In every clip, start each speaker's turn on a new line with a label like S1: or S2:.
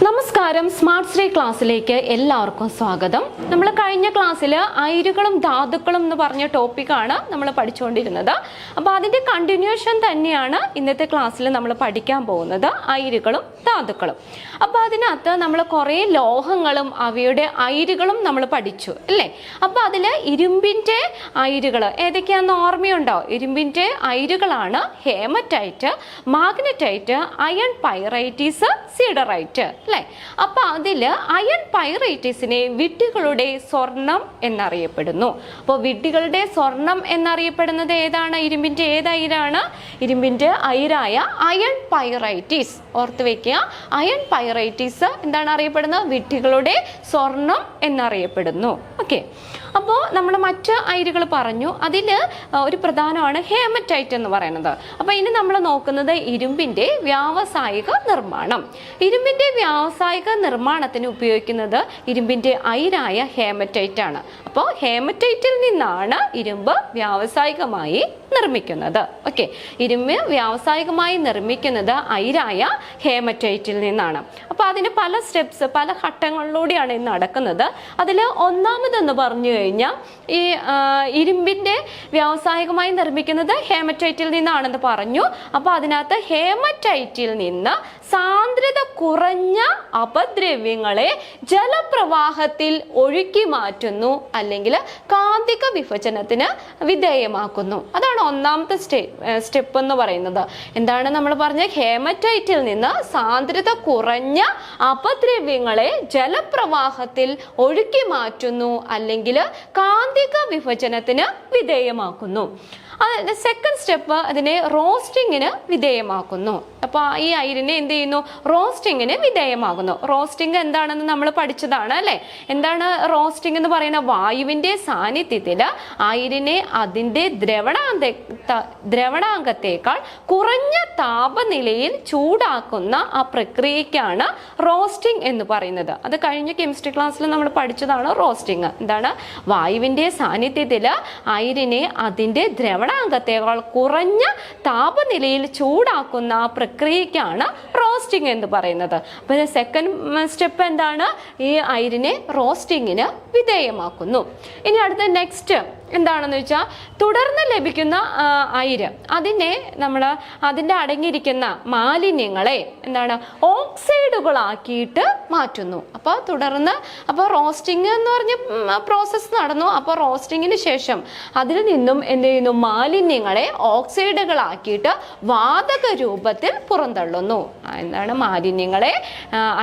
S1: നമസ്കാരം, smart study ക്ലാസ്സിലേക്ക് എല്ലാവർക്കും സ്വാഗതം. നമ്മൾ കഴിഞ്ഞ ക്ലാസ്സിൽ അയിരുകളും ധാതുക്കളും എന്ന് പറഞ്ഞ ടോപ്പിക്കാണ് നമ്മൾ പഠിച്ചുകൊണ്ടിരുന്നത്. അപ്പോൾ അതിൻ്റെ കണ്ടിന്യൂഷൻ തന്നെയാണ് ഇന്നത്തെ ക്ലാസ്സിൽ നമ്മൾ പഠിക്കാൻ പോകുന്നത്, അയിരുകളും ധാതുക്കളും. അപ്പോൾ അതിനകത്ത് നമ്മൾ കുറേ ലോഹങ്ങളും അവയുടെ അയിരുകളും നമ്മൾ പഠിച്ചു അല്ലേ. അപ്പോൾ അതിൽ ഇരുമ്പിൻ്റെ അയിരുകൾ ഏതൊക്കെയാണെന്ന് ഓർമ്മയുണ്ടോ? ഇരുമ്പിൻ്റെ അയിരുകളാണ് ഹേമറ്റൈറ്റ്, മാഗ്നറ്റൈറ്റ്, അയൺ പൈറൈറ്റീസ്, സീഡറൈറ്റ് അല്ലേ. അപ്പൊ അതില് അയൺ പൈറൈറ്റീസിനെ വിഡ്ഢികളുടെ സ്വർണം എന്നറിയപ്പെടുന്നു. അപ്പോൾ വിഡ്ഢികളുടെ സ്വർണം എന്നറിയപ്പെടുന്നത് ഏതാണ്? ഇരുമ്പിന്റെ ഏത് അയിരാണ്? ഇരുമ്പിന്റെ അയിരായ അയൺ പൈറൈറ്റീസ്. ഓർത്ത് വെക്കുക, അയൺ പൈറൈറ്റീസ് എന്താണ് അറിയപ്പെടുന്നത്? വിഡ്ഢികളുടെ സ്വർണം എന്നറിയപ്പെടുന്നു. ഓക്കെ, അപ്പോൾ നമ്മൾ മറ്റ് അയിരുകൾ പറഞ്ഞു. അതിൽ ഒരു പ്രധാനമാണ് ഹേമറ്റൈറ്റ് എന്ന് പറയുന്നത്. അപ്പോൾ ഇനി നമ്മൾ നോക്കുന്നത് ഇരുമ്പിൻ്റെ വ്യാവസായിക നിർമ്മാണം. ഇരുമ്പിൻ്റെ വ്യാവസായിക നിർമ്മാണത്തിന് ഉപയോഗിക്കുന്നത് ഇരുമ്പിൻ്റെ അയിരായ ഹേമറ്റൈറ്റ് ആണ്. അപ്പോൾ ഹേമറ്റൈറ്റിൽ നിന്നാണ് ഇരുമ്പ് വ്യാവസായികമായി നിർമ്മിക്കുന്നത്. ഓക്കെ, ഇരുമ്പ് വ്യാവസായികമായി നിർമ്മിക്കുന്നത് അയിരായ ഹേമറ്റൈറ്റിൽ നിന്നാണ്. അപ്പോൾ അതിന് പല സ്റ്റെപ്സ്, പല ഘട്ടങ്ങളിലൂടെയാണ് ഇത് നടക്കുന്നത്. അതിൽ ഒന്നാമതെന്ന് പറഞ്ഞു കഴിഞ്ഞാൽ ഈ ഇരുമ്പിൻ്റെ വ്യാവസായികമായി നിർമ്മിക്കുന്നത് ഹേമറ്റൈറ്റിൽ നിന്നാണെന്ന് പറഞ്ഞു. അപ്പോൾ അതിനകത്ത് ഹേമറ്റൈറ്റിൽ നിന്ന് സാന്ദ്രത കുറഞ്ഞ അപദ്രവ്യങ്ങളെ ജലപ്രവാഹത്തിൽ ഒഴുക്കി മാറ്റുന്നു, അല്ലെങ്കിൽ കാന്തിക വിഭജനത്തിന് വിധേയമാക്കുന്നു. അതാണ് ഒന്നാമത്തെ സ്റ്റെപ്പ് എന്ന് പറയുന്നത്. എന്താണ് നമ്മൾ പറഞ്ഞ? ഹേമറ്റൈറ്റിൽ നിന്ന് സാന്ദ്രത കുറഞ്ഞ അപദ്രവ്യങ്ങളെ ജലപ്രവാഹത്തിൽ ഒഴുക്കി മാറ്റുന്നു, അല്ലെങ്കിൽ കാന്തിക വിഭജനത്തിന് വിധേയമാക്കുന്നു. സെക്കൻഡ് സ്റ്റെപ്പ് അതിനെ റോസ്റ്റിങ്ങിന് വിധേയമാക്കുന്നു. അപ്പോൾ ഈ അയിരിനെ എന്ത് ചെയ്യുന്നു? റോസ്റ്റിങ്ങിന് വിധേയമാകുന്നു. റോസ്റ്റിംഗ് എന്താണെന്ന് നമ്മൾ പഠിച്ചതാണ് അല്ലേ. എന്താണ് റോസ്റ്റിംഗ് എന്ന് പറയുന്നത്? വായുവിൻ്റെ സാന്നിധ്യത്തിൽ അയിരിനെ അതിൻ്റെ ദ്രവണാംഗത്തേക്കാൾ കുറഞ്ഞ താപനിലയിൽ ചൂടാക്കുന്ന ആ പ്രക്രിയയ്ക്കാണ് റോസ്റ്റിംഗ് എന്ന് പറയുന്നത്. അത് കഴിഞ്ഞ കെമിസ്ട്രി ക്ലാസ്സിൽ നമ്മൾ പഠിച്ചതാണ് റോസ്റ്റിംഗ്. എന്താണ്? വായുവിൻ്റെ സാന്നിധ്യത്തിൽ അയിരിനെ അതിൻ്റെ ദ്രവണാംഗത്തേക്കാൾ കുറഞ്ഞ താപനിലയിൽ ചൂടാക്കുന്ന ആ പ്രക്രിയയ്ക്കാണ് റോസ്റ്റിംഗ് എന്ന് പറയുന്നത്. അപ്പോൾ സെക്കൻഡ് സ്റ്റെപ്പ് എന്താണ്? ഈ അയിരിനെ റോസ്റ്റിങ്ങിന് വിധേയമാക്കുന്നു. ഇനി അടുത്ത നെക്സ്റ്റ് എന്താണെന്ന് വെച്ചാൽ, തുടർന്ന് ലഭിക്കുന്ന അയിര് അതിൻ്റെ അടങ്ങിയിരിക്കുന്ന മാലിന്യങ്ങളെ എന്താണ്? ഓക്സൈഡുകളാക്കിയിട്ട് മാറ്റുന്നു. അപ്പോൾ തുടർന്ന് റോസ്റ്റിംഗ് എന്ന് പറഞ്ഞ പ്രോസസ്സ് നടന്നു. അപ്പോൾ റോസ്റ്റിങ്ങിന് ശേഷം അതിൽ നിന്നും എന്ത് ചെയ്യുന്നു? മാലിന്യങ്ങളെ ഓക്സൈഡുകളാക്കിയിട്ട് വാതക രൂപത്തിൽ പുറന്തള്ളുന്നു. എന്താണ്? മാലിന്യങ്ങളെ,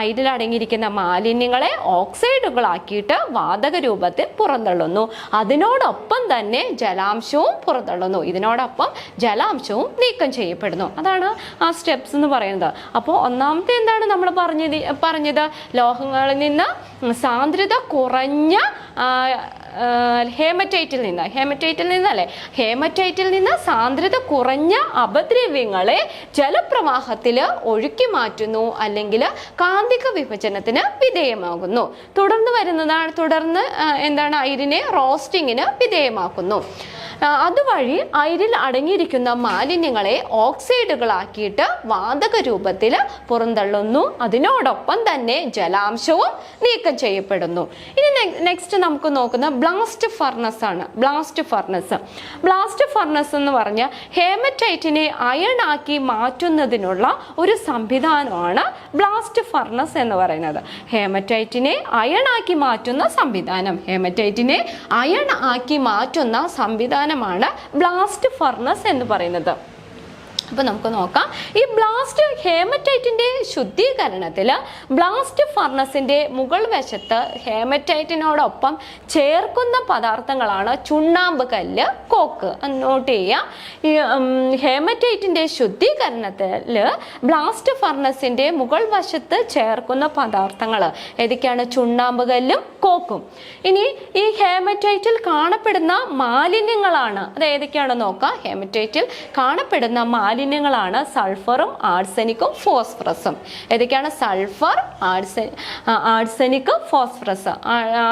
S1: അയിരിൽ അടങ്ങിയിരിക്കുന്ന മാലിന്യങ്ങളെ ഓക്സൈഡുകളാക്കിയിട്ട് വാതക രൂപത്തിൽ പുറന്തള്ളുന്നു. അതിനോടൊപ്പം തന്നെ ജലാംശവും പുറന്തള്ളുന്നു. ഇതിനോടൊപ്പം ജലാംശവും നീക്കം ചെയ്യപ്പെടുന്നു. അതാണ് ആ സ്റ്റെപ്സ് എന്ന് പറയുന്നത്. അപ്പോൾ ഒന്നാമത്തെ എന്താണ് നമ്മൾ പറഞ്ഞത്? ലോഹങ്ങളിൽ നിന്ന് സാന്ദ്രത കുറഞ്ഞ ഹേമറ്റൈറ്റിൽ നിന്ന് സാന്ദ്രത കുറഞ്ഞ അപദ്രവ്യങ്ങളെ ജലപ്രവാഹത്തിൽ ഒഴുക്കി മാറ്റുന്നു, അല്ലെങ്കിൽ കാന്തിക വിഭജനത്തിന് വിധേയമാകുന്നു. തുടർന്ന് എന്താണ്? അയിരിനെ റോസ്റ്റിങ്ങിന് വിധേയമാക്കുന്നു. അതുവഴി അയിരിൽ അടങ്ങിയിരിക്കുന്ന മാലിന്യങ്ങളെ ഓക്സൈഡുകളാക്കിയിട്ട് വാതക രൂപത്തിൽ പുറന്തള്ളുന്നു. അതിനോടൊപ്പം തന്നെ ജലാംശവും നീക്കം ചെയ്യപ്പെടുന്നു. ഇനി നെക്സ്റ്റ് നമുക്ക് നോക്കുന്ന ബ്ലാസ്റ്റ് ഫർണസ് ആണ്. ബ്ലാസ്റ്റ് ഫർണസ് എന്ന് പറഞ്ഞാൽ ഹേമറ്റൈറ്റിനെ അയണാക്കി മാറ്റുന്നതിനുള്ള ഒരു സംവിധാനമാണ് ബ്ലാസ്റ്റ് ഫർണസ് എന്ന് പറയുന്നത്. ഹേമറ്റൈറ്റിനെ അയണാക്കി മാറ്റുന്ന സംവിധാനമാണ് ബ്ലാസ്റ്റ് ഫർണസ് എന്ന് പറയുന്നത്. അപ്പോൾ നമുക്ക് നോക്കാം. ഈ ബ്ലാസ്റ്റ് ഹേമറ്റൈറ്റിൻ്റെ ശുദ്ധീകരണത്തിൽ ബ്ലാസ്റ്റ് ഫർണസിൻ്റെ മുകൾ വശത്ത് ഹേമറ്റൈറ്റിനോടൊപ്പം ചേർക്കുന്ന പദാർത്ഥങ്ങളാണ് ചുണ്ണാമ്പ് കല്ല്, കോക്ക്. നോട്ട് ചെയ്യാം. ഈ ഹേമറ്റൈറ്റിൻ്റെ ശുദ്ധീകരണത്തിൽ ബ്ലാസ്റ്റ് ഫർണസിൻ്റെ മുകൾ വശത്ത് ചേർക്കുന്ന പദാർത്ഥങ്ങൾ ഏതൊക്കെയാണ്? ചുണ്ണാമ്പ് കല്ലും കോക്കും. ഇനി ഈ ഹേമറ്റൈറ്റിൽ കാണപ്പെടുന്ന മാലിന്യങ്ങളാണ്. അത് ഏതൊക്കെയാണെന്ന് നോക്കാം. ഹേമറ്റൈറ്റിൽ കാണപ്പെടുന്ന മാലിന്യങ്ങൾ മാലിന്യങ്ങളാണ് സൾഫറും ആർസെനിക്കും ഫോസ്ഫറസും. ഏതൊക്കെയാണ്? Sulphur, arsenic, phosphorus.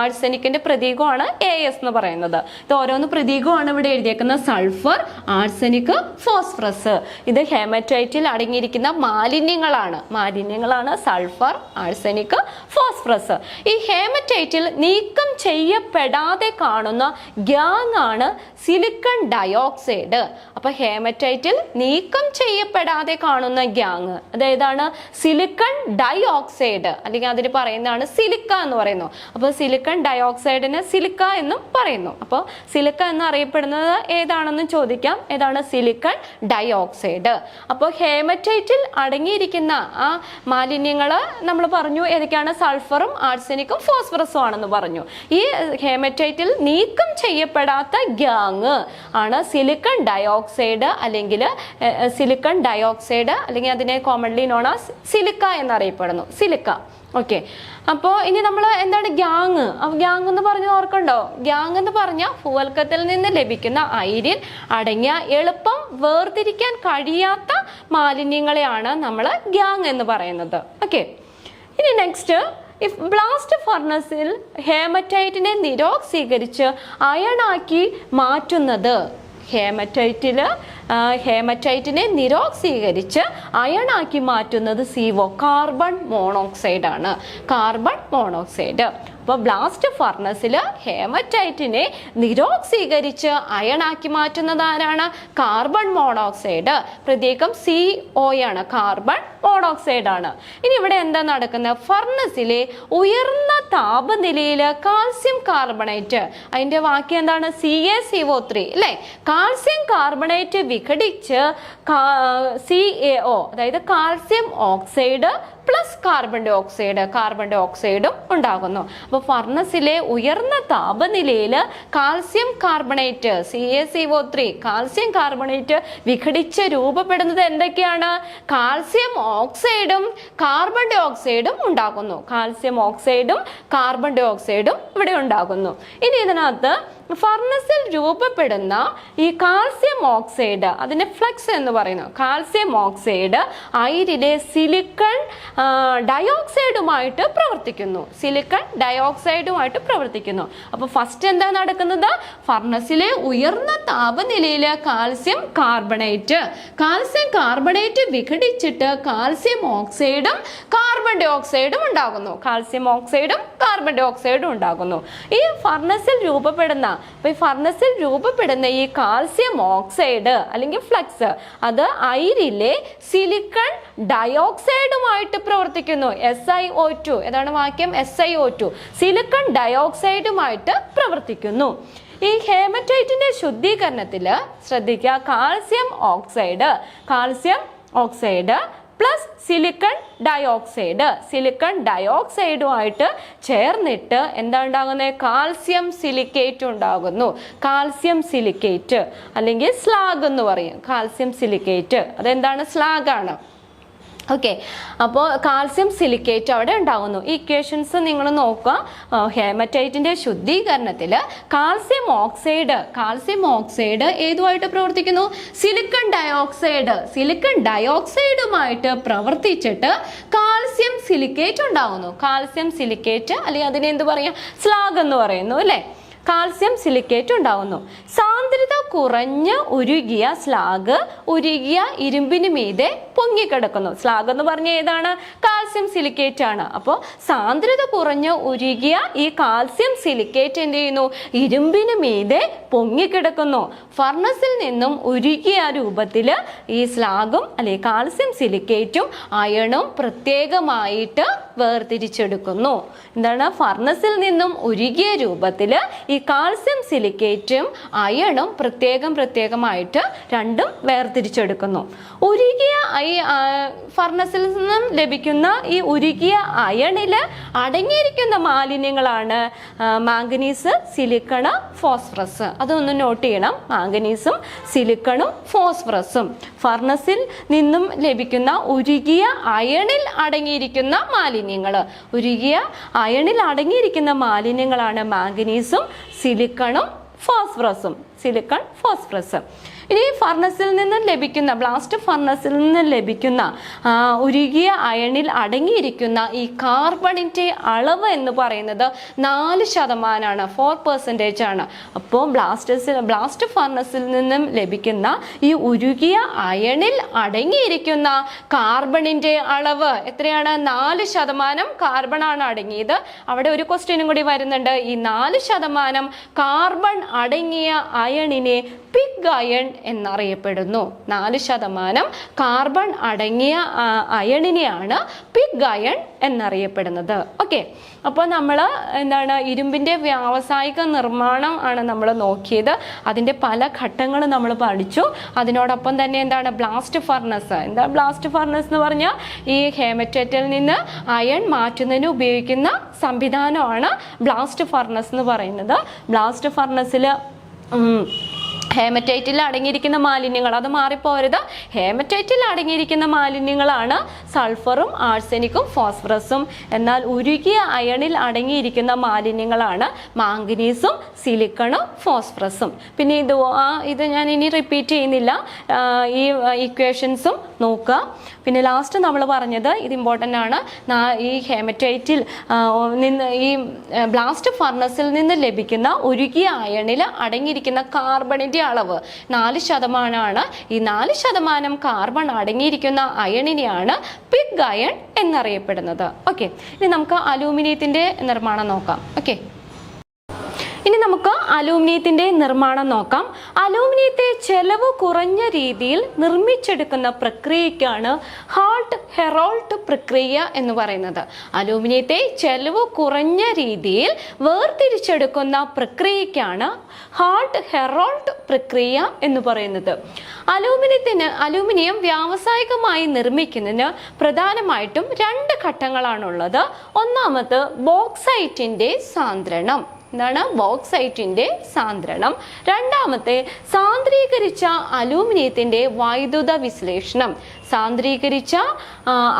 S1: ആർസെനിക്കിന്റെ പ്രതീകമാണ് AS എന്ന് പറയുന്നത്. ഇത് ഓരോന്ന് പ്രതീകമാണ് ഇവിടെ എഴുതിയേക്കുന്നത്. Sulphur, arsenic, phosphorus. ഇത് ഹേമറ്റൈറ്റിൽ അടങ്ങിയിരിക്കുന്ന മാലിന്യങ്ങളാണ് സൾഫർ, ആർസെനിക്, ഫോസ്ഫറസ്. ഈ ഹേമറ്റൈറ്റിൽ നീക്കം ചെയ്യപ്പെടാതെ കാണുന്ന ഗ്യാങ് ആണ് സിലിക്കൺ ഡയോക്സൈഡ്. അപ്പൊ ഹേമറ്റൈറ്റിൽ നീക്കം ചെയ്യപ്പെടാതെ കാണുന്ന ഗ്യാങ് അതേതാണ്? സിലിക്കൺ ഡയോക്സൈഡ്, അല്ലെങ്കിൽ അതിന് പറയുന്നതാണ് സിലിക്ക എന്ന് പറയുന്നു. അപ്പൊ സിലിക്കൺ ഡയോക്സൈഡിന് സിലിക്ക എന്നും പറയുന്നു. അപ്പോൾ സിലിക്ക എന്ന് അറിയപ്പെടുന്നത് ഏതാണെന്നും ചോദിക്കാം. ഏതാണ്? Silicon dioxide. അപ്പോൾ ഹേമറ്റൈറ്റിൽ അടങ്ങിയിരിക്കുന്ന ആ മാലിന്യങ്ങൾ നമ്മൾ പറഞ്ഞു ഏതൊക്കെയാണ്? സൾഫറും ആർസെനിക്കും ഫോസ്ഫറസും ആണെന്ന് പറഞ്ഞു. ഈ ഹേമറ്റൈറ്റിൽ നീക്കം ചെയ്യപ്പെടാത്ത ഗ്യാങ് ആണ് സിലിക്കൺ ഡയോക്സൈഡ്, അല്ലെങ്കിൽ അതിനെ കോമൺലി നോൺ ആസ് സിലിക്ക എന്നറിയപ്പെടുന്നു. സിലിക്ക. ഓക്കെ. അപ്പോൾ ഇനി നമ്മൾ എന്താണ് ഗ്യാങ്? ഗ്യാങ് എന്ന് പറഞ്ഞ് ഓർക്കണ്ടോ? ഗ്യാങ് എന്ന് പറഞ്ഞാൽ ഭൂവൽക്കത്തിൽ നിന്ന് ലഭിക്കുന്ന അയിരിൽ അടങ്ങിയ എളുപ്പം വേർതിരിക്കാൻ കഴിയാത്ത മാലിന്യങ്ങളെയാണ് നമ്മൾ ഗ്യാങ് എന്ന് പറയുന്നത്. ഓക്കെ. ഇനി നെക്സ്റ്റ്, ബ്ലാസ്റ്റ് ഫർണസിൽ ഹേമറ്റൈറ്റിനെ നിരോക്സീകരിച്ച് അയണാക്കി മാറ്റുന്നത്. ഹേമറ്റൈറ്റിനെ നിരോക്സീകരിച്ച് അയണാക്കി മാറ്റുന്നത് CO, കാർബൺ മോണോക്സൈഡ് ആണ്. Carbon monoxide. അപ്പോൾ ബ്ലാസ്റ്റ് ഫർണസിൽ ഹേമറ്റൈറ്റിനെ നിരോക്സീകരിച്ച് അയണാക്കി മാറ്റുന്നത് ആരാണ്? Carbon monoxide. പ്രത്യേകം CO ആണ്, കാർബൺ മോണോക്സൈഡ് ആണ്. ഇനി ഇവിടെ എന്താ നടക്കുന്നത്? ഫർണസിലെ ഉയർന്ന താപനിലയിൽ കാൽസ്യം കാർബണേറ്റ്, അതിന്റെ വാക്യം എന്താണ്? CaCO3 അല്ലേ? കാൽസ്യം കാർബണേറ്റ് വിഘടിച്ച് CaO, അതായത് കാൽസ്യം ഓക്സൈഡ് പ്ലസ് കാർബൺ ഡൈ ഓക്സൈഡും ഉണ്ടാകുന്നു. അപ്പോൾ ഫർണസിലെ ഉയർന്ന താപനിലയിൽ calcium carbonate CaCO3 calcium carbonate വിഘടിച്ച് രൂപപ്പെടുന്നത് എന്തൊക്കെയാണ്? കാൽസ്യം ഓക്സൈഡും കാർബൺ ഡൈ ഓക്സൈഡും ഉണ്ടാകുന്നു. കാൽസ്യം ഓക്സൈഡും കാർബൺ ഡൈ ഓക്സൈഡും ഇവിടെ ഉണ്ടാകുന്നു. ഇനി ഇതിനകത്ത് ഫർണസിൽ രൂപപ്പെടുന്ന ഈ കാൽസ്യം ഓക്സൈഡ്, അതിനെ ഫ്ലക്സ് എന്ന് പറയുന്നു. കാൽസ്യം ഓക്സൈഡ് അയിരിലെ സിലിക്കൺ ഡയോക്സൈഡുമായിട്ട് പ്രവർത്തിക്കുന്നു. അപ്പോൾ ഫസ്റ്റ് എന്താ നടക്കുന്നത്? ഫർണസിലെ ഉയർന്ന താപനിലയിൽ കാൽസ്യം കാർബണേറ്റ് വിഘടിച്ചിട്ട് കാൽസ്യം ഓക്സൈഡും കാർബൺ ഡൈ ഓക്സൈഡും ഉണ്ടാകുന്നു. ഈ ഫർണസിൽ രൂപപ്പെടുന്ന ഈ കാൽസ്യം ഓക്സൈഡ് അല്ലെങ്കിൽ ഫ്ലക്സ് അത് അയിരിലെ സിലിക്കൺ ഡയോക്സൈഡുമായിട്ട് പ്രവർത്തിക്കുന്നു. SiO2, ഏതാണ് വാക്യം? SiO2 സിലിക്കൺ ഡയോക്സൈഡുമായിട്ട് പ്രവർത്തിക്കുന്നു. ഈ ഹേമറ്റൈറ്റിന്റെ ശുദ്ധീകരണത്തിൽ ശ്രദ്ധിക്കുക, കാൽസ്യം ഓക്സൈഡ് പ്ലസ് സിലിക്കൺ ഡയോക്സൈഡുമായിട്ട് ചേർന്നിട്ട് എന്താ ഉണ്ടാകുന്നത്? കാൽസ്യം സിലിക്കേറ്റ് ഉണ്ടാകുന്നു. കാൽസ്യം സിലിക്കേറ്റ് അല്ലെങ്കിൽ സ്ലാഗ് എന്ന് പറയും. കാൽസ്യം സിലിക്കേറ്റ് അതെന്താണ്? സ്ലാഗ് ആണ്. ഓക്കെ. അപ്പോൾ കാൽസ്യം സിലിക്കേറ്റ് അവിടെ ഉണ്ടാകുന്നു. ഈ ഇക്വേഷൻസ് നിങ്ങൾ നോക്കുക. ഹേമറ്റൈറ്റിന്റെ ശുദ്ധീകരണത്തിൽ കാൽസ്യം ഓക്സൈഡ് ഏതുമായിട്ട് പ്രവർത്തിക്കുന്നു? സിലിക്കൺ ഡയോക്സൈഡുമായിട്ട് പ്രവർത്തിച്ചിട്ട് കാൽസ്യം സിലിക്കേറ്റ് ഉണ്ടാകുന്നു. കാൽസ്യം സിലിക്കേറ്റ് അല്ലെങ്കിൽ അതിനെ എന്ത് പറയാം? സ്ലാഗ് എന്ന് പറയുന്നു അല്ലേ? കാൽസ്യം സിലിക്കേറ്റ് ഉണ്ടാവുന്നു. സാന്ദ്രത കുറഞ്ഞ് ഉരുകിയ സ്ലാഗ് ഉരുകിയ ഇരുമ്പിന് മീതെ പൊങ്ങിക്കിടക്കുന്നു. സ്ലാഗ് എന്ന് പറഞ്ഞ ഏതാണ്? കാൽസ്യം സിലിക്കേറ്റ് ആണ്. അപ്പോൾ സാന്ദ്രത കുറഞ്ഞ് ഉരുകിയ ഈ കാൽസ്യം സിലിക്കേറ്റ് എന്ത് ചെയ്യുന്നു? ഇരുമ്പിന് മീതെ പൊങ്ങിക്കിടക്കുന്നു. ഫർണസിൽ നിന്നും ഉരുകിയ രൂപത്തിൽ ഈ സ്ലാഗും അല്ലെങ്കിൽ കാൽസ്യം സിലിക്കേറ്റും അയണും പ്രത്യേകമായിട്ട് വേർതിരിച്ചെടുക്കുന്നു. എന്താണ്? ഫർണസിൽ നിന്നും ഉരുകിയ രൂപത്തിൽ ഈ കാൽസ്യം സിലിക്കേറ്റും അയണും പ്രത്യേകമായിട്ട് രണ്ടും വേർതിരിച്ചെടുക്കുന്നു. ഉരുകിയ ഫർണസിൽ നിന്നും ലഭിക്കുന്ന ഈ ഉരുകിയ അയണിൽ അടങ്ങിയിരിക്കുന്ന മാലിന്യങ്ങളാണ് മാംഗനീസ്, സിലിക്കണ്, ഫോസ്ഫറസ്. അതൊന്ന് നോട്ട് ചെയ്യണം. മാംഗനീസും സിലിക്കണും ഫോസ്ഫറസും ഫർണസിൽ നിന്നും ലഭിക്കുന്ന ഉരുകിയ അയണിൽ അടങ്ങിയിരിക്കുന്ന മാലിന്യങ്ങളാണ് മാംഗനീസും സിലിക്കൺ, ഫോസ്ഫറസ്. ഇനി ഫർണസിൽ നിന്ന് ലഭിക്കുന്ന ബ്ലാസ്റ്റ് ഫർണസിൽ നിന്ന് ലഭിക്കുന്ന ഉരുകിയ അയണിൽ അടങ്ങിയിരിക്കുന്ന ഈ കാർബണിൻ്റെ അളവ് എന്ന് പറയുന്നത് 4%, 4% ആണ്. അപ്പോൾ ബ്ലാസ്റ്റ് ഫർണസിൽ നിന്നും ലഭിക്കുന്ന ഈ ഉരുകിയ അയണിൽ അടങ്ങിയിരിക്കുന്ന കാർബണിൻ്റെ അളവ് എത്രയാണ്? 4% കാർബണാണ് അടങ്ങിയത്. അവിടെ ഒരു ക്വസ്റ്റ്യനും കൂടി വരുന്നുണ്ട്. ഈ 4% കാർബൺ അടങ്ങിയ അയണിനെ പിഗ് അയൺ എന്നറിയപ്പെടുന്നു. 4% കാർബൺ അടങ്ങിയ അയണിനെയാണ് പിഗ് അയൺ എന്നറിയപ്പെടുന്നത്. ഓക്കെ, അപ്പോൾ നമ്മൾ എന്താണ് ഇരുമ്പിൻ്റെ വ്യാവസായിക നിർമ്മാണം ആണ് നമ്മൾ നോക്കിയത്. അതിൻ്റെ പല ഘട്ടങ്ങൾ നമ്മൾ പഠിച്ചു. അതിനോടൊപ്പം തന്നെ എന്താണ് ബ്ലാസ്റ്റ് ഫർണസ്? എന്താ ബ്ലാസ്റ്റ് ഫർണസ് എന്ന് പറഞ്ഞാൽ ഈ ഹേമറ്റൈറ്റിൽ നിന്ന് അയൺ മാറ്റുന്നതിന് ഉപയോഗിക്കുന്ന സംവിധാനമാണ് ബ്ലാസ്റ്റ് ഫർണസ് എന്ന് പറയുന്നത്. ബ്ലാസ്റ്റ് ഫർണസിൽ ഹേമറ്റൈറ്റിൽ അടങ്ങിയിരിക്കുന്ന മാലിന്യങ്ങൾ, അത് മാറിപ്പോരുത്, ഹേമറ്റൈറ്റിൽ അടങ്ങിയിരിക്കുന്ന മാലിന്യങ്ങളാണ് സൾഫറും ആഴ്സനിക്കും ഫോസ്ഫറസും. എന്നാൽ ഉരുകിയ അയണിൽ അടങ്ങിയിരിക്കുന്ന മാലിന്യങ്ങളാണ് മാംഗനീസും സിലിക്കണും ഫോസ്ഫറസും. പിന്നെ ഇത് ഞാൻ ഇനി റിപ്പീറ്റ് ചെയ്യുന്നില്ല, ഈ ഇക്വേഷൻസും നോക്കുക. പിന്നെ ലാസ്റ്റ് നമ്മൾ പറഞ്ഞത് ഇത് ഇമ്പോർട്ടൻ്റ് ആണ്, ഈ ഹേമറ്റൈറ്റിൽ നിന്ന് ഈ ബ്ലാസ്റ്റ് ഫർണസിൽ നിന്ന് ലഭിക്കുന്ന ഉരുകിയ അയണിൽ അടങ്ങിയിരിക്കുന്ന കാർബണിൻ്റെ അളവ് 4%. ഈ 4% കാർബൺ അടങ്ങിയിരിക്കുന്ന അയണിനെയാണ് പിഗ് അയൺ എന്നറിയപ്പെടുന്നത്. ഓക്കെ, ഇനി നമുക്ക് അലൂമിനിയത്തിൻ്റെ നിർമ്മാണം നോക്കാം. ഓക്കെ, ഇനി നമുക്ക് അലൂമിനിയത്തിൻ്റെ നിർമ്മാണം നോക്കാം. അലൂമിനിയത്തെ ചെലവ് കുറഞ്ഞ രീതിയിൽ നിർമ്മിച്ചെടുക്കുന്ന പ്രക്രിയയ്ക്കാണ് ഹാൾട്ട് ഹെറോൾട്ട് പ്രക്രിയ എന്ന് പറയുന്നത്. അലൂമിനിയത്തെ ചെലവ് കുറഞ്ഞ രീതിയിൽ വേർതിരിച്ചെടുക്കുന്ന പ്രക്രിയയ്ക്കാണ് ഹാൾട്ട് ഹെറോൾട്ട് പ്രക്രിയ എന്ന് പറയുന്നത്. അലൂമിനിയം വ്യാവസായികമായി നിർമ്മിക്കുന്നതിന് പ്രധാനമായിട്ടും 2 ഘട്ടങ്ങളാണുള്ളത്. ഒന്നാമത് ബോക്സൈറ്റിൻ്റെ സാന്ദ്രണം. എന്താണ് ബോക്സൈറ്റിൻ്റെ സാന്ദ്രണം? രണ്ടാമത്തെ സാന്ദ്രീകരിച്ച അലൂമിനിയത്തിൻ്റെ വൈദ്യുത വിശ്ലേഷണം. സാന്ദ്രീകരിച്ച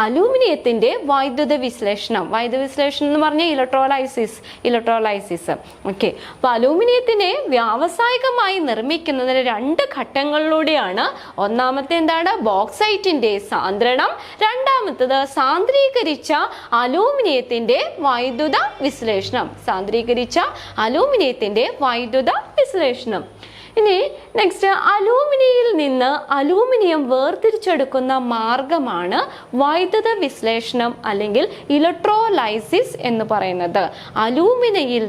S1: അലൂമിനിയത്തിൻ്റെ വൈദ്യുത വിശ്ലേഷണം. വൈദ്യുത വിശ്ലേഷണം എന്ന് പറഞ്ഞാൽ ഇലക്ട്രോലൈസിസ്. ഓക്കെ, അപ്പോൾ അലൂമിനിയത്തിനെ വ്യാവസായികമായി നിർമ്മിക്കുന്നതിന് 2 ഘട്ടങ്ങളിലൂടെയാണ്. ഒന്നാമത്തെ എന്താണ്? ബോക്സൈറ്റിൻ്റെ സാന്ദ്രണം. രണ്ടാമത്തത് സാന്ദ്രീകരിച്ച അലൂമിനിയത്തിൻ്റെ വൈദ്യുത വിശ്ലേഷണം. സാന്ദ്രീകരിച്ച അലൂമിനിയത്തിൻ്റെ വൈദ്യുത വിശ്ലേഷണം. ഇനി നെക്സ്റ്റ്, അലൂമിനിയിൽ നിന്ന് അലൂമിനിയം വേർതിരിച്ചെടുക്കുന്ന മാർഗമാണ് വൈദ്യുത വിശ്ലേഷണം അല്ലെങ്കിൽ ഇലക്ട്രോലൈസിസ് എന്ന് പറയുന്നത്. അലൂമിനിയിൽ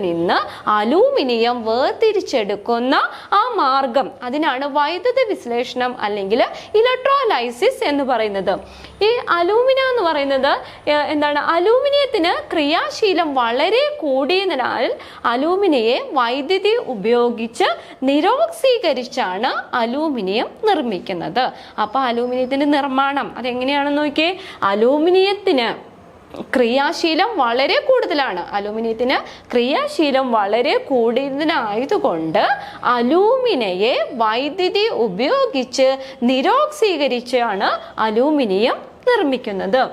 S1: നിന്ന് അലൂമിനിയം വേർതിരിച്ചെടുക്കുന്ന ആ മാർഗം, അതിനാണ് വൈദ്യുത വിശ്ലേഷണം അല്ലെങ്കിൽ ഇലക്ട്രോലൈസിസ് എന്ന് പറയുന്നത്. ഈ അലൂമിന എന്ന് പറയുന്നത് എന്താണ്? അലൂമിനിയത്തിന് ക്രിയാശീലം വളരെ കൂടിയതിനാൽ അലൂമിനിയെ വൈദ്യുതി ഉപയോഗിച്ച് നിരോക്സീകരിച്ചാണ് അലൂമിനിയം നിർമ്മിക്കുന്നത്. അപ്പോൾ അലൂമിനിയത്തിന്റെ നിർമ്മാണം അതെങ്ങനെയാണെന്ന് നോക്കിയേ. അലൂമിനിയത്തിന് ക്രിയാശീലം വളരെ കൂടുതലാണ്. അലൂമിനിയത്തിന് ക്രിയാശീലം വളരെ കൂടുതലായതുകൊണ്ട് അലൂമിനയെ വൈദ്യുതി ഉപയോഗിച്ച് നിരോക്സീകരിച്ചാണ് അലൂമിനിയം നിർമ്മിക്കുന്നത്.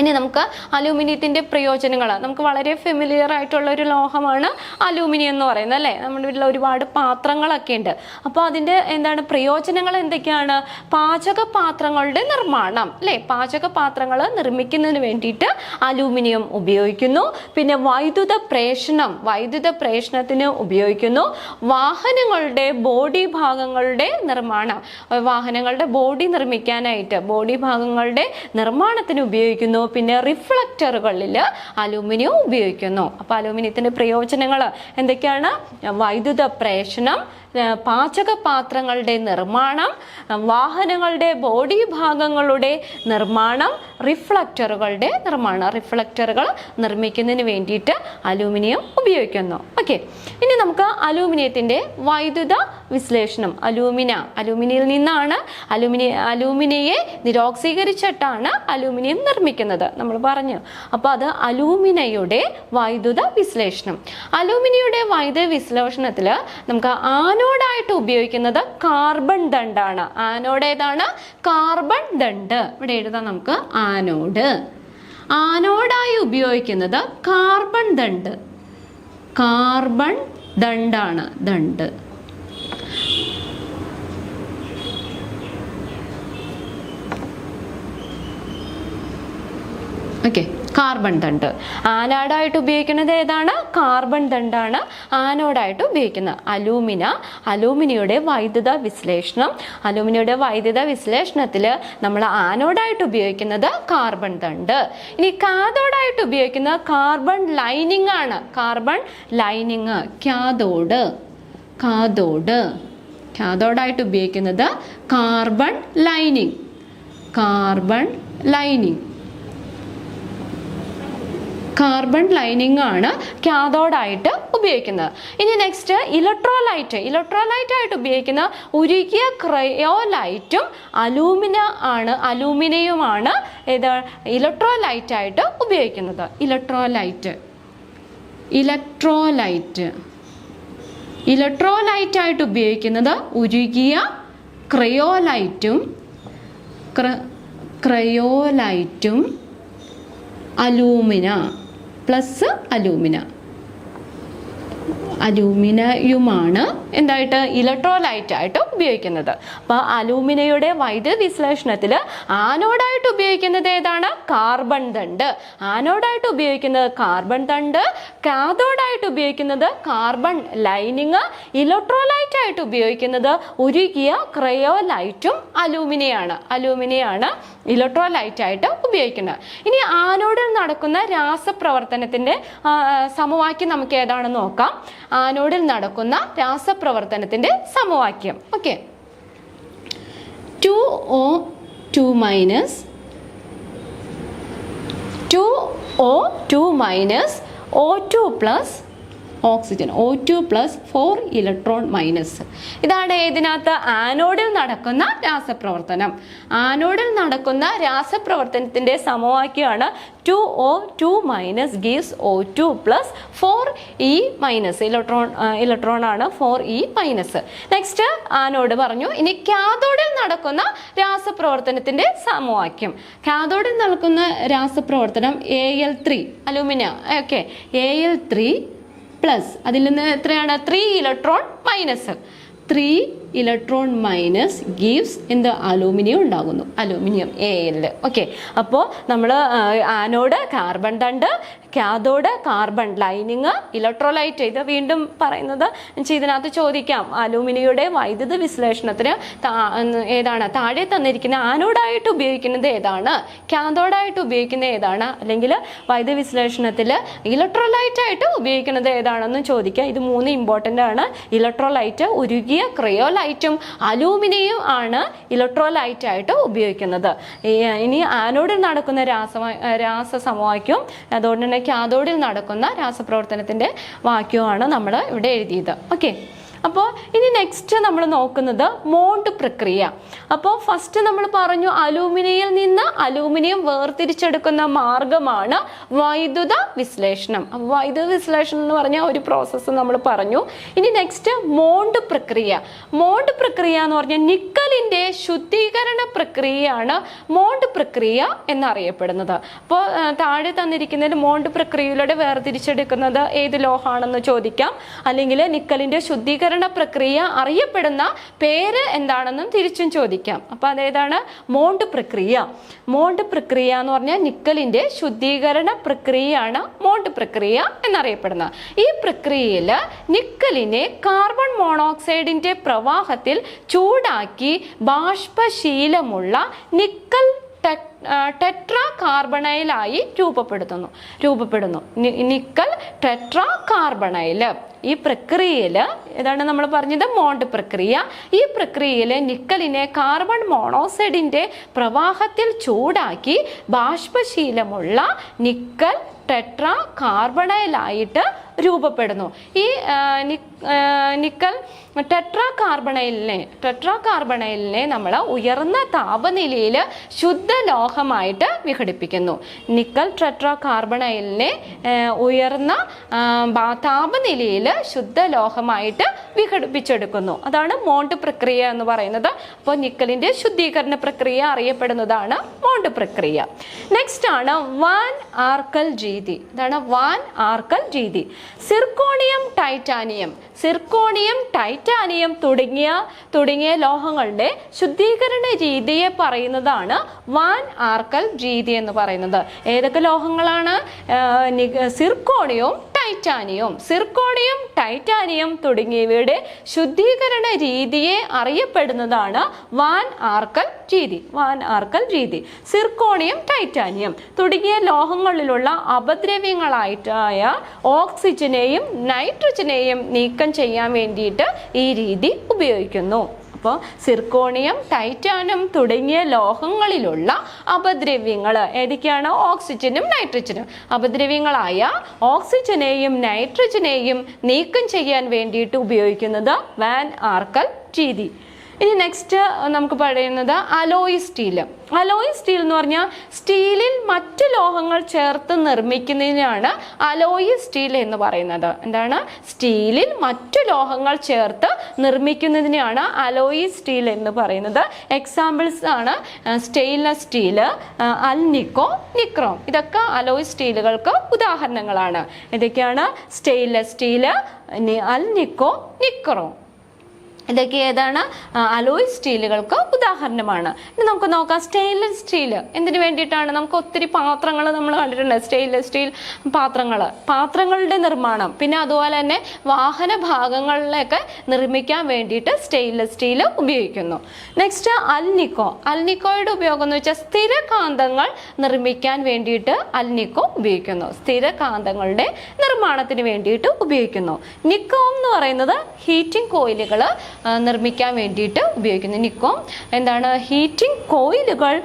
S1: ഇനി നമുക്ക് അലൂമിനിയത്തിൻ്റെ പ്രയോജനങ്ങൾ, നമുക്ക് വളരെ ഫെമിലിയർ ആയിട്ടുള്ള ഒരു ലോഹമാണ് അലൂമിനിയം എന്ന് പറയുന്നത് അല്ലേ. നമ്മുടെ വീട്ടിൽ ഒരുപാട് പാത്രങ്ങളൊക്കെ ഉണ്ട്. അപ്പോൾ അതിൻ്റെ എന്താണ് പ്രയോജനങ്ങൾ എന്തൊക്കെയാണ്? പാചകപാത്രങ്ങളുടെ നിർമ്മാണം അല്ലേ. പാചകപാത്രങ്ങൾ നിർമ്മിക്കുന്നതിന് വേണ്ടിയിട്ട് അലൂമിനിയം ഉപയോഗിക്കുന്നു. പിന്നെ വൈദ്യുത പ്രേഷണത്തിന് ഉപയോഗിക്കുന്നു. വാഹനങ്ങളുടെ ബോഡി ഭാഗങ്ങളുടെ നിർമ്മാണം, വാഹനങ്ങളുടെ ബോഡി നിർമ്മിക്കാനായിട്ട് ബോഡി ഭാഗങ്ങളുടെ നിർമ്മാണത്തിന് ഉപയോഗിക്കുന്നു. പിന്നെ റിഫ്ലക്ടറുകളിൽ അലൂമിനിയം ഉപയോഗിക്കുന്നു. അപ്പോൾ അലൂമിനിയത്തിൻ്റെ പ്രയോജനങ്ങൾ എന്തൊക്കെയാണ്? വൈദ്യുത പ്രേഷണം, പാചകപാത്രങ്ങളുടെ നിർമ്മാണം, വാഹനങ്ങളുടെ ബോഡി ഭാഗങ്ങളുടെ നിർമ്മാണം, റിഫ്ലക്ടറുകളുടെ നിർമ്മാണം. റിഫ്ലക്ടറുകൾ നിർമ്മിക്കുന്നതിന് വേണ്ടിയിട്ട് അലൂമിനിയം ഉപയോഗിക്കുന്നു. ഓക്കെ, ഇനി നമുക്ക് അലൂമിനിയത്തിൻ്റെ വൈദ്യുത വിശ്ലേഷണം. അലൂമിനിയിൽ നിന്നാണ് അലൂമിനിയെ നിരോക്സീകരിച്ചിട്ടാണ് അലൂമിനിയം നിർമ്മിക്കുന്നത് നമ്മൾ പറഞ്ഞു. അപ്പോൾ അത് അലൂമിനയുടെ വൈദ്യുത വിശ്ലേഷണം. അലൂമിനിയുടെ വൈദ്യുത വിശ്ലേഷണത്തിൽ നമുക്ക് ആനോഡായിട്ട് ഉപയോഗിക്കുന്നത് കാർബൺ ദണ്ഡാണ്. ആനോഡ് ഏതാണ്? കാർബൺ ദണ്ഡ്. ഇവിടെ എഴുതാം നമുക്ക് ആനോഡായി ഉപയോഗിക്കുന്നത് കാർബൺ ദണ്ഡാണ്. ഓക്കെ, കാർബൺ തണ്ട്. ആനാഡായിട്ട് ഉപയോഗിക്കുന്നത് ഏതാണ്? കാർബൺ തണ്ടാണ് ആനോഡായിട്ട് ഉപയോഗിക്കുന്നത്. അലൂമിനിയുടെ വൈദ്യുത വിശ്ലേഷണം. അലൂമിനിയുടെ വൈദ്യുത വിശ്ലേഷണത്തിൽ നമ്മൾ ആനോഡായിട്ട് ഉപയോഗിക്കുന്നത് കാർബൺ തണ്ട്. ഇനി കാഥോഡായിട്ട് ഉപയോഗിക്കുന്നത് കാർബൺ ലൈനിങ് ആണ്. കാർബൺ ലൈനിങ്, കാഥോഡായിട്ട് ഉപയോഗിക്കുന്നത് കാർബൺ ലൈനിങ്. കാർബൺ ലൈനിങ് ആണ് കാഥോഡായിട്ട് ഉപയോഗിക്കുന്നത്. ഇനി നെക്സ്റ്റ് ഇലക്ട്രോലൈറ്റ് ആയിട്ട് ഉപയോഗിക്കുന്ന ഉരുകിയ ക്രയോലൈറ്റും അലൂമിനിയവുമാണ് ഇത് ഇലക്ട്രോലൈറ്റ് ആയിട്ട് ഉപയോഗിക്കുന്നത്. ഇലക്ട്രോലൈറ്റ് ആയിട്ട് ഉപയോഗിക്കുന്നത് ഉരുകിയ ക്രയോലൈറ്റും അലൂമിനിയമാണ് എന്തായിട്ട് ഇലക്ട്രോലൈറ്റ് ആയിട്ട് ഉപയോഗിക്കുന്നത്. അപ്പോൾ അലൂമിനിയയുടെ വൈദ്യുത വിശ്ലേഷണത്തിൽ ആനോഡായിട്ട് ഉപയോഗിക്കുന്നത് ഏതാണ്? കാർബൺ തണ്ട്. കാഥോഡായിട്ട് ഉപയോഗിക്കുന്നത് കാർബൺ ലൈനിങ്. ഇലക്ട്രോലൈറ്റ് ആയിട്ട് ഉപയോഗിക്കുന്നത് ഉരുകിയ ക്രയോലൈറ്റും അലൂമിനിയാണ് ഇലക്ട്രോലൈറ്റ് ആയിട്ട് ഉപയോഗിക്കുന്നത്. ഇനി ആനോഡിൽ നടക്കുന്ന രാസപ്രവർത്തനത്തിന്റെ സമവാക്യം നമുക്ക് ഏതാണെന്ന് നോക്കാം. ആനോഡിൽ നടക്കുന്ന രാസപ്രവർത്തനത്തിന്റെ സമവാക്യം. Okay, 2O2 minus O2 plus oxygen, O2 plus 4 electron minus. ഇതാണ് ഇതിനകത്ത് ആനോഡിൽ നടക്കുന്ന രാസപ്രവർത്തനം. ആനോഡിൽ നടക്കുന്ന രാസപ്രവർത്തനത്തിന്റെ സമവാക്യമാണ് 2O2 minus gives O2 plus 4E minus. Electron ആണ് 4E മൈനസ്. നെക്സ്റ്റ് ആനോഡ് പറഞ്ഞു. ഇനി കാഥോഡിൽ നടക്കുന്ന രാസപ്രവർത്തനത്തിന്റെ സമവാക്യം. കാഥോഡിൽ നടക്കുന്ന രാസപ്രവർത്തനം Al3 aluminium. Okay, Al3 plus അതിൽ നിന്ന് എത്രയാണ്? 3 electron minus. 3 electron minus gives എന്ത്? അലൂമിനിയം ഉണ്ടാകുന്നു, അലൂമിനിയം Al. ഓക്കെ, അപ്പോൾ നമ്മൾ ആനോഡ് കാർബൺ തണ്ട്, കാഥോഡ് കാർബൺ ലൈനിങ്, ഇലക്ട്രോലൈറ്റ്. ഇത് വീണ്ടും പറയുന്നത് ഇതിനകത്ത് ചോദിക്കാം. അലൂമിനിയയുടെ വൈദ്യുത വിശ്ലേഷണത്തിന് ഏതാണ് താഴെ തന്നിരിക്കുന്ന ആനോഡായിട്ട് ഉപയോഗിക്കുന്നത് ഏതാണ്, കാഥോഡായിട്ട് ഉപയോഗിക്കുന്നത് ഏതാണ്, അല്ലെങ്കിൽ വൈദ്യുത വിശ്ലേഷണത്തിൽ ഇലക്ട്രോലൈറ്റ് ആയിട്ട് ഉപയോഗിക്കുന്നത് ഏതാണെന്ന് ചോദിക്കാം. ഇത് 3 ഇമ്പോർട്ടൻ്റ് ആണ്. ഇലക്ട്രോലൈറ്റ്, ഉരുകിയ ക്രയോലൈറ്റും അലൂമിനിയം ആണ് ഇലക്ട്രോലൈറ്റ് ആയിട്ട് ഉപയോഗിക്കുന്നത്. ഇനി ആനോഡിൽ നടക്കുന്ന രാസസമവാക്യവും അതുകൊണ്ട് തന്നെ കാഥോഡിൽ നടക്കുന്ന രാസപ്രവർത്തനത്തിന്റെ വാക്യവുമാണ് നമ്മൾ ഇവിടെ എഴുതിയത്. ഓക്കെ, അപ്പോൾ ഇനി നെക്സ്റ്റ് നമ്മൾ നോക്കുന്നത് മോണ്ട് പ്രക്രിയ. അപ്പോൾ ഫസ്റ്റ് നമ്മൾ പറഞ്ഞു അലൂമിനിയയിൽ നിന്ന് അലൂമിനിയം വേർതിരിച്ചെടുക്കുന്ന മാർഗമാണ് വൈദ്യുത വിശ്ലേഷണം. വൈദ്യുത വിശ്ലേഷണം എന്ന് പറഞ്ഞ ഒരു പ്രോസസ്സ് നമ്മൾ പറഞ്ഞു. ഇനി നെക്സ്റ്റ് മോണ്ട് പ്രക്രിയ. മോണ്ട് പ്രക്രിയ എന്ന് പറഞ്ഞാൽ നിക്കലിന്റെ ശുദ്ധീകരണ പ്രക്രിയയാണ് മോണ്ട് പ്രക്രിയ എന്നറിയപ്പെടുന്നത്. അപ്പോൾ താഴെ തന്നിരിക്കുന്നതിൽ മോണ്ട് പ്രക്രിയയിലൂടെ വേർതിരിച്ചെടുക്കുന്നത് ഏത് ലോഹാണെന്ന് ചോദിക്കാം, അല്ലെങ്കിൽ നിക്കലിന്റെ ശുദ്ധീകരണ പ്രക്രിയ അറിയപ്പെടുന്ന പേര് എന്താണെന്നും തിരിച്ചും ചോദിക്കാം. അപ്പൊ അതേതാണ്? മോണ്ട് പ്രക്രിയ. മോണ്ട് പ്രക്രിയ എന്ന് പറഞ്ഞാൽ നിക്കലിന്റെ ശുദ്ധീകരണ പ്രക്രിയയാണ് മോണ്ട് പ്രക്രിയ എന്നറിയപ്പെടുന്നത്. ഈ പ്രക്രിയയിൽ നിക്കലിനെ കാർബൺ മോണോക്സൈഡിന്റെ പ്രവാഹത്തിൽ ചൂടാക്കി ബാഷ്പശീലമുള്ള നിക്കൽ ടെട്രാ കാർബണൈലായി രൂപപ്പെടുന്നു. Nickel tetra carbonyl. ഈ പ്രക്രിയയിൽ ഏതാണ് നമ്മൾ പറഞ്ഞത്? മോണ്ട് പ്രക്രിയ. ഈ പ്രക്രിയയിൽ നിക്കലിനെ കാർബൺ മോണോക്സൈഡിന്റെ പ്രവാഹത്തിൽ ചൂടാക്കി ബാഷ്പശീലമുള്ള നിക്കൽ ടെട്രാ കാർബണൈലായിട്ട് രൂപപ്പെടുന്നു. ഈ നിക്കൽ ടെട്രാ കാർബണൈലിനെ നമ്മൾ ഉയർന്ന താപനിലയിൽ ശുദ്ധലോഹമായിട്ട് വിഘടിപ്പിക്കുന്നു. നിക്കൽ ടെട്രാ കാർബണൈലിനെ ഉയർന്ന താപനിലയിൽ ശുദ്ധലോഹമായിട്ട് വിഘടിപ്പിച്ചെടുക്കുന്നു. അതാണ് മോണ്ട് പ്രക്രിയ എന്ന് പറയുന്നത്. അപ്പോൾ നിക്കലിന്റെ ശുദ്ധീകരണ പ്രക്രിയ അറിയപ്പെടുന്നതാണ് മോണ്ട് പ്രക്രിയ. നെക്സ്റ്റ് ആണ് വാൻ ആർക്കൽ രീതി. ഇതാണ് വാൻ ആർക്കൽ രീതി. സിർക്കോണിയം, ടൈറ്റാനിയം, സിർക്കോണിയം, ടൈറ്റാനിയം തുടങ്ങിയ ലോഹങ്ങളുടെ ശുദ്ധീകരണ രീതിയെ പറയുന്നതാണ് വാൻ ആർക്കൽ രീതി എന്ന് പറയുന്നത്. ഏതൊക്കെ ലോഹങ്ങളാണ്? സിർക്കോണിയവും ടൈറ്റാനിയം തുടങ്ങിയവയുടെ ശുദ്ധീകരണ രീതിയെ അറിയപ്പെടുന്നതാണ് വാൻ ആർക്കൽ രീതി. സിർക്കോണിയം, ടൈറ്റാനിയം തുടങ്ങിയ ലോഹങ്ങളിലുള്ള അപദ്രവ്യങ്ങളായ ഓക്സിജനെയും നൈട്രജനെയും നീക്കം ചെയ്യാൻ വേണ്ടിയിട്ട് ഈ രീതി ഉപയോഗിക്കുന്നു. അപ്പോൾ സിർക്കോണിയം, ടൈറ്റാനിയം തുടങ്ങിയ ലോഹങ്ങളിലുള്ള അപദ്രവ്യങ്ങൾ ഏതൊക്കെയാണ്? ഓക്സിജനും നൈട്രജനും. അപദ്രവ്യങ്ങളായ ഓക്സിജനെയും നൈട്രജനെയും നീക്കം ചെയ്യാൻ വേണ്ടിയിട്ട് ഉപയോഗിക്കുന്നത് വാൻ ആർക്കൽ രീതി. ഇനി നെക്സ്റ്റ് നമുക്ക് പറയുന്നത് അലോയ് സ്റ്റീൽ. അലോയ് സ്റ്റീൽ എന്ന് പറഞ്ഞാൽ സ്റ്റീലിൽ മറ്റു ലോഹങ്ങൾ ചേർത്ത് നിർമ്മിക്കുന്നതിനാണ് അലോയ് സ്റ്റീൽ എന്ന് പറയുന്നത്. എന്താണ്? സ്റ്റീലിൽ മറ്റു ലോഹങ്ങൾ ചേർത്ത് നിർമ്മിക്കുന്നതിനാണ് അലോയ് സ്റ്റീൽ എന്ന് പറയുന്നത്. എക്സാമ്പിൾസ് ആണ് സ്റ്റെയിൻലെസ് സ്റ്റീൽ, അൽനിക്കോ, നിക്രോം. ഇതൊക്കെ അലോയ് സ്റ്റീലുകൾക്ക് ഉദാഹരണങ്ങളാണ്. ഇതൊക്കെയാണ് സ്റ്റെയിൻലെസ് സ്റ്റീൽ, അൽനിക്കോ, നിക്രോം. ഇതൊക്കെ ഏതാണ്? അലോയ് സ്റ്റീലുകൾക്ക് ഉദാഹരണമാണ്. ഇനി നമുക്ക് നോക്കാം സ്റ്റെയിൻലെസ് സ്റ്റീൽ എന്തിനു വേണ്ടിയിട്ടാണ്? നമുക്ക് ഒത്തിരി പാത്രങ്ങൾ നമ്മൾ കണ്ടിട്ടുണ്ട്. സ്റ്റെയിൻലെസ് സ്റ്റീൽ പാത്രങ്ങളുടെ നിർമ്മാണം, പിന്നെ അതുപോലെ തന്നെ വാഹന ഭാഗങ്ങളിലൊക്കെ നിർമ്മിക്കാൻ വേണ്ടിയിട്ട് സ്റ്റെയിൻലെസ് സ്റ്റീൽ ഉപയോഗിക്കുന്നു. നെക്സ്റ്റ് അൽനിക്കോയുടെ ഉപയോഗം എന്ന് വെച്ചാൽ സ്ഥിരകാന്തങ്ങൾ നിർമ്മിക്കാൻ വേണ്ടിയിട്ട് അൽനിക്കോ ഉപയോഗിക്കുന്നു. സ്ഥിരകാന്തങ്ങളുടെ നിർമ്മാണത്തിന് വേണ്ടിയിട്ട് ഉപയോഗിക്കുന്നു. നിക്കോം എന്ന് പറയുന്നത് ഹീറ്റിംഗ് കോയിലുകൾ നിർമ്മിക്കാൻ വേണ്ടിയിട്ട് ഉപയോഗിക്കുന്നു. നിക്കോം എന്താണ്? ഹീറ്റിംഗ് കോയിലുകൾ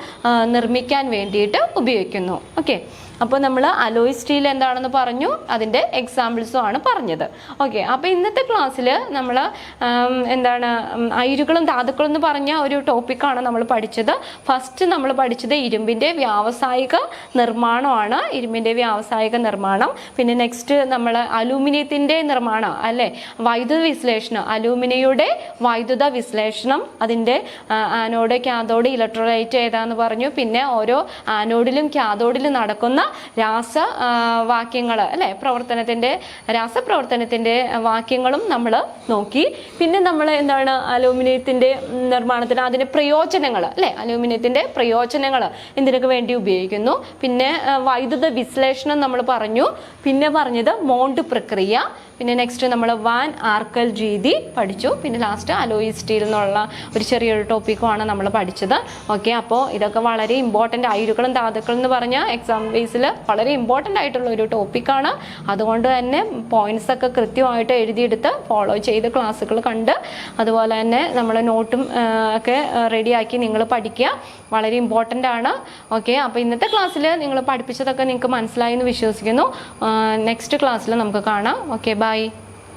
S1: നിർമ്മിക്കാൻ വേണ്ടിയിട്ട് ഉപയോഗിക്കുന്നു. ഓക്കെ, അപ്പോൾ നമ്മൾ അലോയ് സ്റ്റീൽ എന്താണെന്ന് പറഞ്ഞു, അതിൻ്റെ എക്സാമ്പിൾസും ആണ് പറഞ്ഞത്. ഓക്കെ, അപ്പോൾ ഇന്നത്തെ ക്ലാസ്സിൽ നമ്മൾ എന്താണ് അയിരുകളും ധാതുക്കളും എന്ന് പറഞ്ഞ ഒരു ടോപ്പിക്കാണ് നമ്മൾ പഠിച്ചത്. ഫസ്റ്റ് നമ്മൾ പഠിച്ചത് ഇരുമ്പിൻ്റെ വ്യാവസായിക നിർമ്മാണമാണ്. പിന്നെ നെക്സ്റ്റ് നമ്മൾ അലൂമിനിയത്തിൻ്റെ നിർമ്മാണം അല്ലേ, വൈദ്യുത വിശ്ലേഷണം, അലൂമിനിയയുടെ വൈദ്യുത വിശ്ലേഷണം, അതിൻ്റെ ആനോഡ്, കാഥോഡ്, ഇലക്ട്രോലൈറ്റ് ഏതാന്ന് പറഞ്ഞു. പിന്നെ ഓരോ ആനോഡിലും കാഥോഡിലും നടക്കുന്ന രാസവാക്യങ്ങൾ അല്ലെ, രാസപ്രവർത്തനത്തിൻ്റെ വാക്യങ്ങളും നമ്മൾ നോക്കി. പിന്നെ നമ്മൾ എന്താണ് അലൂമിനിയത്തിൻ്റെ നിർമ്മാണത്തിന് അതിൻ്റെ പ്രയോജനങ്ങൾ അല്ലെ, അലൂമിനിയത്തിൻ്റെ പ്രയോജനങ്ങൾ എന്തിനൊക്കെ വേണ്ടി ഉപയോഗിക്കുന്നു. പിന്നെ വൈദ്യുത വിശ്ലേഷണം നമ്മൾ പറഞ്ഞു. പിന്നെ പറഞ്ഞത് മോണ്ട് പ്രക്രിയ. പിന്നെ നെക്സ്റ്റ് നമ്മൾ വാൻ ആർക്കൽ രീതി പഠിച്ചു. പിന്നെ ലാസ്റ്റ് അലോയ് സ്റ്റീൽ എന്നുള്ള ഒരു ചെറിയൊരു ടോപ്പിക്കുമാണ് നമ്മൾ പഠിച്ചത്. ഓക്കെ, അപ്പോൾ ഇതൊക്കെ വളരെ ഇമ്പോർട്ടൻ്റ്, അയിരുകളും ധാതുക്കളും എന്ന് പറഞ്ഞാൽ എക്സാം ബേസിൽ വളരെ ഇമ്പോർട്ടൻ്റ് ആയിട്ടുള്ള ഒരു ടോപ്പിക്കാണ്. അതുകൊണ്ട് തന്നെ പോയിന്റ്സ് ഒക്കെ കൃത്യമായിട്ട് എഴുതിയെടുത്ത് ഫോളോ ചെയ്ത് ക്ലാസ്സുകൾ കണ്ട് അതുപോലെ തന്നെ നമ്മൾ നോട്ടും ഒക്കെ റെഡിയാക്കി നിങ്ങൾ പഠിക്കുക. വളരെ ഇമ്പോർട്ടൻ്റ് ആണ്. ഓക്കെ, അപ്പോൾ ഇന്നത്തെ ക്ലാസ്സിൽ നിങ്ങൾ പഠിപ്പിച്ചതൊക്കെ നിങ്ങൾക്ക് മനസ്സിലായി എന്ന് വിശ്വസിക്കുന്നു. നെക്സ്റ്റ് ക്ലാസ്സിൽ നമുക്ക് കാണാം. Okay, by.